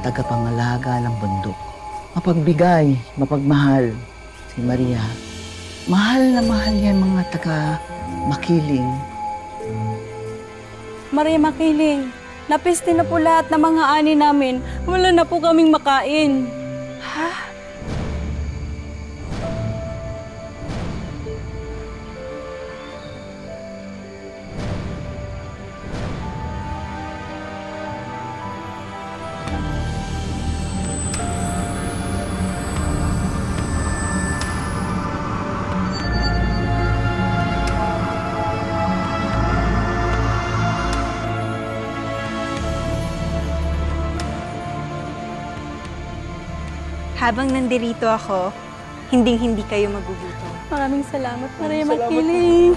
tagapangalaga ng bundok. Mapagbigay, mapagmahal si Maria. Mahal na mahal yan mga taga-Makiling. Maria Makiling, napiste na po lahat ng mga ani namin. Wala na po kaming makain. Ha? Habang nandirito ako, hinding-hindi kayo magugutom. Maraming salamat, Maria Makiling.